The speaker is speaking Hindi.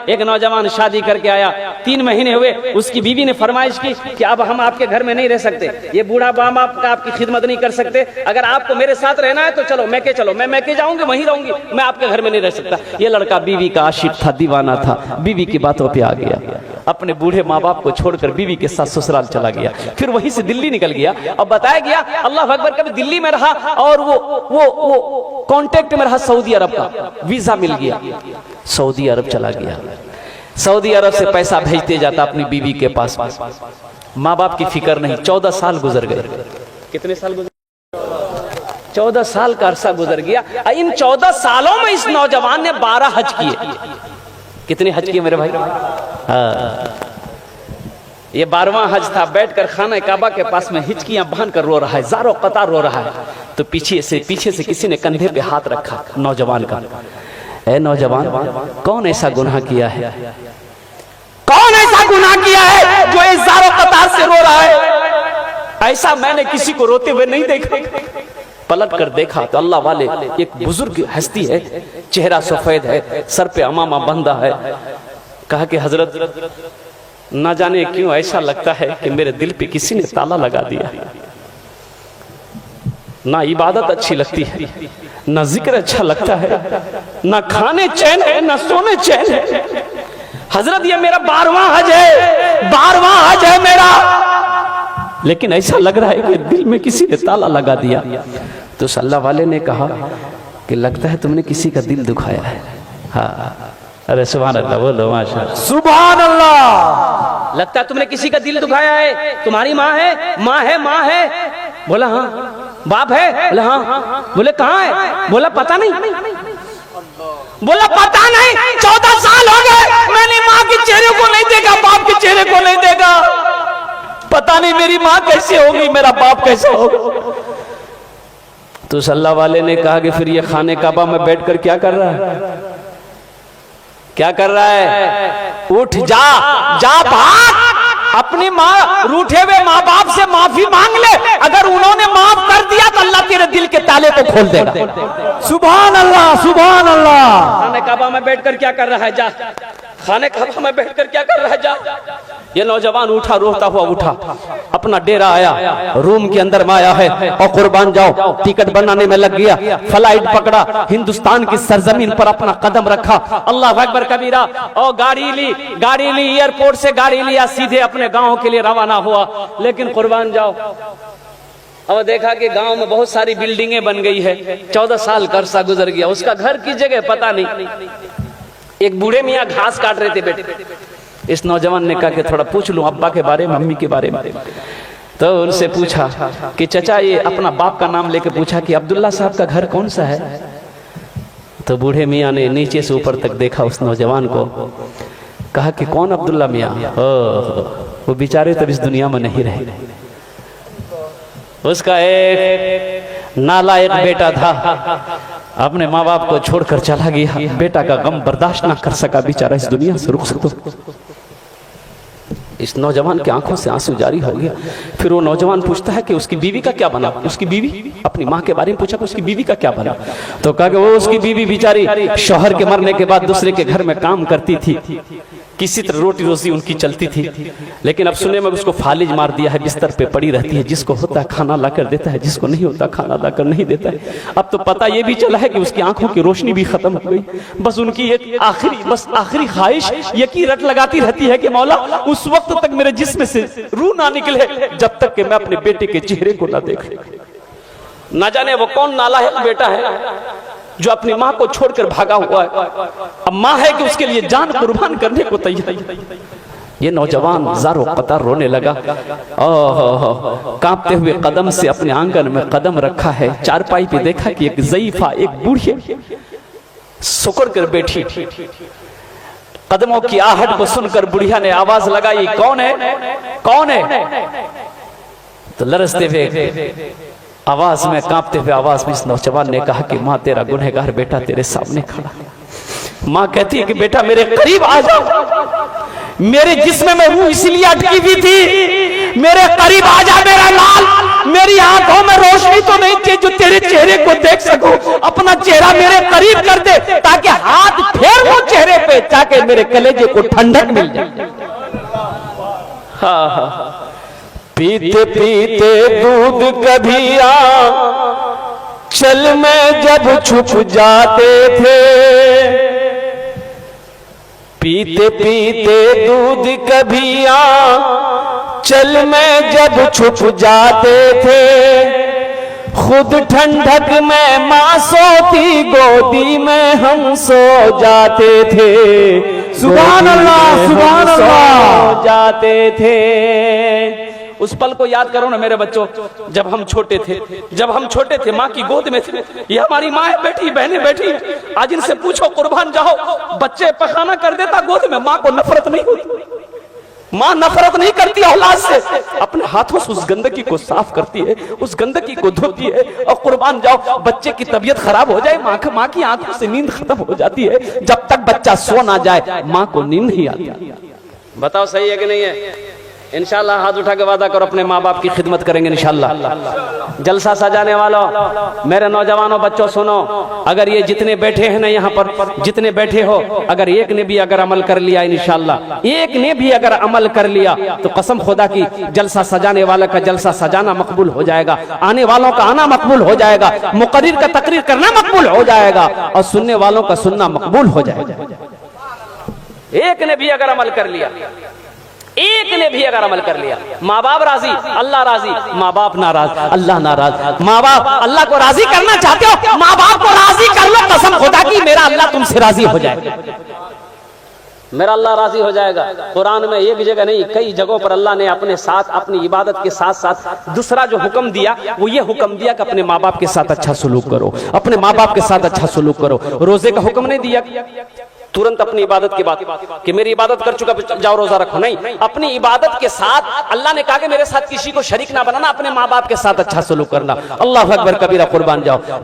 एक नौजवान शादी करके आया, 3 महीने हुए, उसकी बीवी ने फरमाइश की कि अब हम आपके घर में नहीं रह सकते, ये बूढ़ा बाप आपका आपकी खिदमत नहीं कर सकते, अगर आपको मेरे साथ रहना है तो चलो मैके चलो, मैं मैके जाऊंगी, वहीं रहूंगी, मैं आपके घर में नहीं रह सकता। ये लड़का बीवी का आशिक था, दीवाना था, बीवी की बातों पे आ गया, अपने बूढ़े माँ बाप को छोड़कर बीवी के साथ ससुराल चला गया, फिर वहीं से दिल्ली निकल गया। अब बताया गया अल्लाह अकबर, कभी दिल्ली में रहा और वो कांटेक्ट में रहा सऊदी अरब का, वीजा मिल गया, सऊदी अरब चला गया, सऊदी अरब से पैसा भेजते जाता अपनी बीवी के पास, माँ बाप की फिक्र नहीं। 14 साल गुजर गए। कितने साल गुजर? 14 साल का अरसा गुजर गया। इन 14 सालों में इस नौजवान ने 12 हज किए। कितने हज किए मेरे भाई? ये 12वां हज था। बैठकर खाना काबा के पास में हिचकियां बांध कर रो रहा है, ज़ारो कतार रो रहा है। तो पीछे से किसी ने कंधे पे हाथ रखा नौजवान का। ए नौजवान, कौन ऐसा गुनाह किया है, कौन ऐसा गुनाह किया है जो इस ज़ारो कतार से रो रहा है? ऐसा मैंने किसी को रोते हुए नहीं देखा। पलट कर देखा तो अल्लाह वाले एक बुजुर्ग हस्ती है, चेहरा सफेद है, सर पे अमामा बंधा है। कहा कि हजरत, ना जाने क्यों ऐसा लगता है कि मेरे दिल पे किसी ने ताला लगा दिया। ना इबादत अच्छी लगती है, ना जिक्र अच्छा लगता है, ना खाने चैन है, ना सोने चैन है। हजरत ये मेरा 12वां हज है, 12वां हज है मेरा, लेकिन ऐसा लग रहा है कि दिल में किसी ने ताला लगा दिया। तो अल्लाह वाले ने कहा कि लगता है तुमने किसी का दिल दुखाया है। हाँ, अरे सुभान अल्लाह, बोलो माशाअल्लाह, सुभान अल्लाह। लगता है तुमने किसी का दिल दुखाया है। तुम्हारी माँ है? माँ है, माँ है। बोला हाँ। बाप है? बोला हाँ। बोले कहाँ है? बोला पता नहीं। बोला पता नहीं, 14 साल हो गए मैंने माँ के चेहरे को नहीं देखा, बाप के चेहरे को नहीं देखा। पता नहीं मेरी माँ कैसे होगी, मेरा बाप कैसे होगा। तो अल्लाह वाले ने कहा कि फिर ये खाने काबा में बैठकर क्या कर रहा है? क्या कर रहा है? उठ जा, जा भाग, अपनी माँ रूठे हुए माँ बाप से माफी मांग ले। अगर उन्होंने माफ कर दिया तो अल्लाह तेरे दिल के ताले को खोल देगा। सुभान अल्लाह, सुभान अल्लाह। खाने काबा में बैठकर क्या कर रहा है? जा, खाने काबा में बैठकर क्या कर रहा है? जा। ये नौजवान उठा, रोता हुआ उठा, अपना डेरा आया, रूम के अंदर में आया है और कुर्बान जाओ टिकट बनाने में लग गया। फ्लाइट पकड़ा, हिंदुस्तान की सरजमीन पर अपना कदम रखा। अल्लाह अकबर कबीरा। और गाड़ी ली, एयरपोर्ट से गाड़ी लिया, सीधे अपने गांव के लिए रवाना हुआ। लेकिन कुर्बान जाओ, अब देखा कि गांव में बहुत सारी बिल्डिंगें बन गई है। 14 साल का अरसा गुजर गया, उसका घर की जगह पता नहीं। एक बूढ़े मियाँ घास काट रहे थे बेटे। इस नौजवान ने कहा कि थोड़ा पूछ लूं अब्बा के बारे में, मम्मी के बारे में। तो उनसे पूछा कि चचा, ये अपना बाप का नाम लेके पूछा कि अब्दुल्ला साहब का घर कौन सा है? तो बूढ़े मियाँ ने नीचे से ऊपर तक देखा उस नौजवान को, कहा कि कौन अब्दुल्ला मियाँ? वो बेचारे तब इस दुनिया में नहीं रहे। उसका एक नालायक बेटा था, अपने माँ बाप को छोड़कर चला गया। बेटा का गम बर्दाश्त ना कर सका, बेचारा इस दुनिया से रुखसत हो। इस नौजवान की आंखों से आंसू जारी हो गया। फिर वो नौजवान पूछता है कि उसकी बीवी का क्या बना? उसकी बीवी, अपनी माँ के बारे में पूछा कि उसकी बीवी का क्या बना? तो कहा कि वो उसकी बीवी बेचारी शौहर के मरने के बाद दूसरे के घर में काम करती थी, किसी तरह रोटी रोजी उनकी चलती थी। लेकिन अब सुने में उसको फालिज मार दिया है, बिस्तर पे पड़ी रहती है, जिसको होता है खाना लाकर देता है, जिसको नहीं होता खाना लाकर नहीं देता है। अब तो पता ये भी चला है कि उसकी आंखों की रोशनी भी खत्म हो गई। बस उनकी एक आखिरी ख्वाहिश ये की रट लगाती रहती है कि मौला उस वक्त तक मेरे जिस्म से रूह ना निकले जब तक कि मैं अपने बेटे के चेहरे को ना देखूं। ना जाने वो कौन नालायक बेटा है जो अपनी माँ को छोड़कर भागा हुआ है। अब माँ है कि उसके लिए जान कुर्बान करने को तैयार। ये नौजवान ज़ारो कतार रोने लगा। कांपते हुए कदम से अपने आंगन में कदम रखा है। चारपाई पे देखा कि एक ज़ईफा, एक बूढ़ी सुकर कर बैठी। कदमों की आहट को सुनकर बुढ़िया ने आवाज लगाई, कौन है, कौन है? तो लरसते हुए आवाज में, कांपते हुए आवाज में इस नौजवान ने कहा कि माँ, तेरा गुनहगार बेटा तेरे सामने खड़ा है। माँ कहती है कि बेटा मेरे करीब आ जाओ, मेरे जिस्म में रूह इसलिए अटकी हुई थी, मेरे करीब आ जा मेरा लाल, मेरी आंखों में रोशनी तो नहीं थी जो तेरे चेहरे को देख सकूं, अपना चेहरा मेरे करीब कर दे ताकि हाथ फेर वो चेहरे पे, ताकि मेरे कलेजे को ठंडक मिल जाए। हाँ, पीते पीते दूध कभी चल में जब छुप जाते थे, पीते पीते दूध कभी चल में जब छुप जाते थे, खुद ठंडक में मां सोती गोदी में हम सो जाते थे। सुभान अल्लाह, सुभान अल्लाह। सो जाते थे। उस पल को याद करो ना मेरे बच्चों, जब हम छोटे थे, जब हम छोटे थे माँ की गोद में थे। ये हमारी माँ है बैठी, बहनें बैठी, आज इनसे पूछो कुर्बान जाओ, बच्चे पखाना कर देता गोद में, माँ को नफरत नहीं होती, माँ नफरत नहीं करती औलाद से, अपने हाथों से उस गंदगी को साफ करती है, उस गंदगी को धोती है। और कुर्बान जाओ, बच्चे की तबीयत खराब हो जाए, माँ की आंखों से नींद खत्म हो जाती है, जब तक बच्चा सो ना जाए माँ को नींद नहीं आती। बताओ सही है कि नहीं है? इंशाल्लाह हाथ उठा के वादा करो अपने माँ बाप की खिदमत करेंगे इंशाल्लाह। जलसा सजाने वालों, मेरे नौजवानों बच्चों सुनो, अगर ये जितने बैठे हैं ना यहाँ पर, जितने बैठे हो, अगर एक ने भी अगर अमल कर लिया इंशाल्लाह, एक ने भी अगर अमल कर लिया तो कसम खुदा की जलसा सजाने वाले का जलसा सजाना मकबूल हो जाएगा, आने वालों का आना मकबूल हो जाएगा, मुकर्रिर का तकरीर करना मकबूल हो जाएगा और सुनने वालों का सुनना मकबूल हो जाएगा। एक ने भी अगर अमल कर लिया, एक ने भी अगर अमल कर लिया, माँ बाप राजी, अल्लाह राजी, माँ बाप नाराज, अल्लाह नाराज। माँ बाप अल्लाह को राजी करना चाहते हो, माँ बाप को राजी कर लो, कसम खुदा की मेरा अल्लाह तुमसे राजी हो जाएगा, मेरा अल्लाह राजी हो जाएगा। कुरान में एक जगह नहीं, कई जगहों पर अल्लाह ने अपने साथ, अपनी इबादत के साथ साथ दूसरा जो हुक्म दिया वो ये हुक्म दिया कि अपने माँ बाप के साथ अच्छा सलूक करो, अपने माँ बाप के साथ अच्छा सलूक करो। रोजे का हुक्म नहीं दिया तुरंत अपनी इबादत की बात कि मेरी इबादत कर चुका जाओ रोजा रखो, नहीं, अपनी इबादत के साथ अल्लाह ने कहा कि मेरे साथ किसी को शरीक ना बनाना, अपने माँ बाप के साथ अच्छा सलूक करना। अल्लाह अकबर कबीरा, कुर्बान जाओ।